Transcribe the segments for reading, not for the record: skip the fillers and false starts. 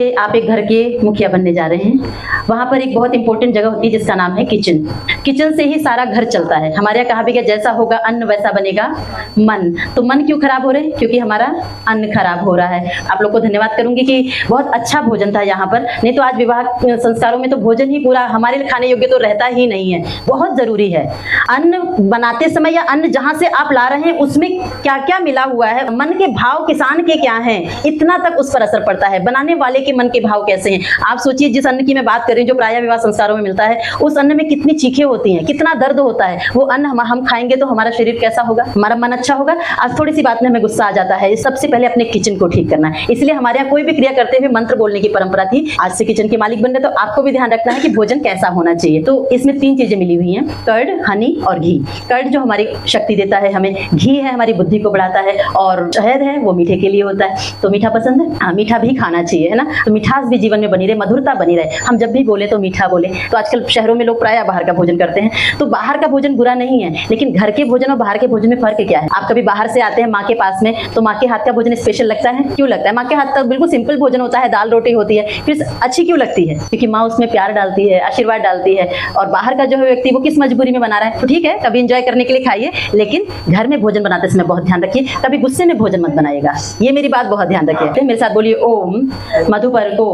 आप एक घर के मुखिया बनने जा रहे हैं, वहाँ पर एक बहुत इंपॉर्टेंट जगह होती है जिसका नाम है किचन। किचन से ही सारा घर चलता है। हमारे यहाँ कहा भी गया जैसा होगा अन्न वैसा बनेगा मन। तो मन क्यों खराब हो रहे हैं? क्योंकि हमारा अन्न खराब हो रहा है। आप लोग को धन्यवाद करूंगी कि बहुत अच्छा भोजन था यहाँ पर, नहीं तो आज विवाह संस्कारों में तो भोजन ही पूरा हमारे लिए खाने योग्य तो रहता ही नहीं है। बहुत जरूरी है अन्न बनाते समय या अन्न जहाँ से आप ला रहे हैं उसमें क्या क्या मिला हुआ है, मन के भाव किसान के क्या हैं, इतना तक उस पर असर पड़ता है। बनाने वाले मन के भाव कैसे हैं। आप सोचिए जिस अन्न की मैं बात कर रही हूँ जो प्रायः विवाह संस्कारों में मिलता है, उस अन्न में कितनी चीखें होती हैं, कितना दर्द होता है। वो अन्न हम खाएंगे तो हमारा शरीर कैसा होगा, हमारा मन अच्छा होगा। आज थोड़ी सी बात में हमें गुस्सा आ जाता है। सबसे पहले अपने किचन को ठीक करना है। इसलिए हमारे यहाँ कोई भी क्रिया करते हुए मंत्र बोलने की परंपरा थी। आज से किचन के मालिक बन रहे तो आपको भी ध्यान रखना है कि भोजन कैसा होना चाहिए। तो इसमें 3 चीजें मिली हुई हैं, कर्ड, हनी और घी। कर्ड जो हमारी शक्ति देता है हमें, घी है हमारी बुद्धि को बढ़ाता है, और शहद है वो मीठे के लिए होता है। तो मीठा पसंद है? हाँ, मीठा भी खाना चाहिए, है ना। तो मिठास भी जीवन में बनी रहे, मधुरता बनी रहे। हम जब भी बोले तो मीठा बोले। तो आजकल शहरों में लोग प्रायः बाहर का भोजन करते हैं। तो बाहर का भोजन बुरा नहीं है, लेकिन घर के भोजन और बाहर के भोजन में फर्क क्या है? आप कभी बाहर से आते हैं माँ के पास में, तो माँ के हाथ का भोजन स्पेशल लगता है। क्यों लगता है? माँ के हाथ का बिल्कुल सिंपल भोजन होता है, दाल रोटी होती है, फिर अच्छी क्यों लगती है? क्योंकि माँ उसमें प्यार डालती है, आशीर्वाद डालती है। और बाहर का जो है व्यक्ति वो किस मजबूरी में बना रहा है। तो ठीक है, कभी एंजॉय करने के लिए खाइए, लेकिन घर में भोजन बनाते समय बहुत ध्यान रखिए, कभी गुस्से में भोजन मत बनाइएगा। ये मेरी बात बहुत ध्यान रखिए। मेरे साथ बोलिए, ओम मधुपर्को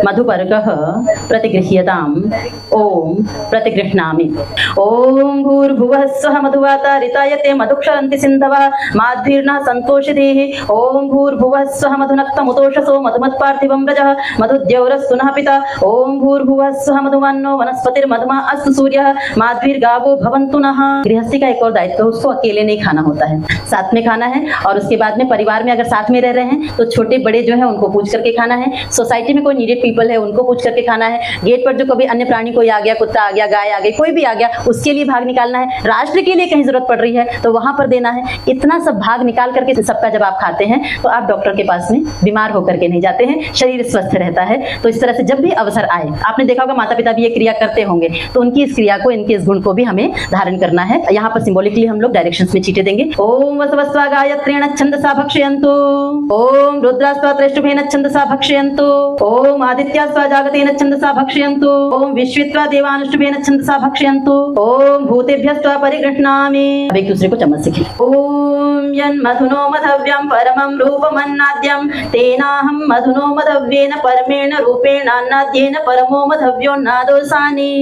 मधुपर्कः प्रतिगृह्यताम् ओम प्रतिगृह्णामि। ओम भूर्भुवः स्वः मधुवातारितायते मधुक्षरन्ति सिन्धवः माध्वीर्नः सन्तोषिभिः। ओम भूर्भुवः स्वः मधुनक्तमुतोषसो मधुमत्पार्थिवं रजः मधुद्यौरस्तु नः पिता। ओम भूर्भुवः स्वः मधुमन्नो वनस्पतिर्मधुमा अस्तु सूर्यः माध्वीर्गावो भवन्तु नः। गृहस्थी का एक और दायित्व है, उसको अकेले नहीं खाना होता है, साथ में खाना है। और उसके बाद में परिवार में अगर साथ में रह रहे हैं तो छोटे बड़े जो है उनको पूछ करके खाना है। सोसाइटी में कोई नीडेड पीपल है उनको पूछ करके खाना है। गेट पर जो कभी अन्य प्राणी कोई आ गया, कुत्ता आ गया, गाय आ गई, कोई भी आ गया, उसके लिए भाग निकालना है। राष्ट्र के लिए कहीं जरूरत पड़ रही है तो वहां पर देना है। इतना सब भाग निकाल करके सबका जब आप खाते हैं तो आप डॉक्टर के पास में बीमार होकर के नहीं जाते हैं, शरीर स्वस्थ रहता है। तो इस तरह से जब भी अवसर आए, आपने देखा होगा माता पिता भी ये क्रिया करते होंगे, तो उनकी इस क्रिया को, इनके इस गुण को भी हमें धारण करना है। यहाँ पर सिंबॉलिकली हम लोग डायरेक्शंस में चीटे देंगे। ओम वसवस्वा गायत्रेण छंदसा भक्षयन्तु। ओम रुद्रास्वा त्रेष्टुभेन छंदसा भक्षयन्तु। ओम आदित्यास्वा जागतेन छंदसा भक्षयन्तु। ओम विश्वित्वा देवानुष्टुभेन छंदसा भक्षयन्तु। ओम भूतेभ्यस्त्वा परिगृह्णामि। अब एक दूसरे को चम्मच से खिलाएं। ओम यन्मधुनो मधव्यं परमं रूपमन्नाद्यं तेनाहं मधुनो मधव्येन परमेण रूपेणान्नाद्येन परमो मधव्योन्नादोसानि।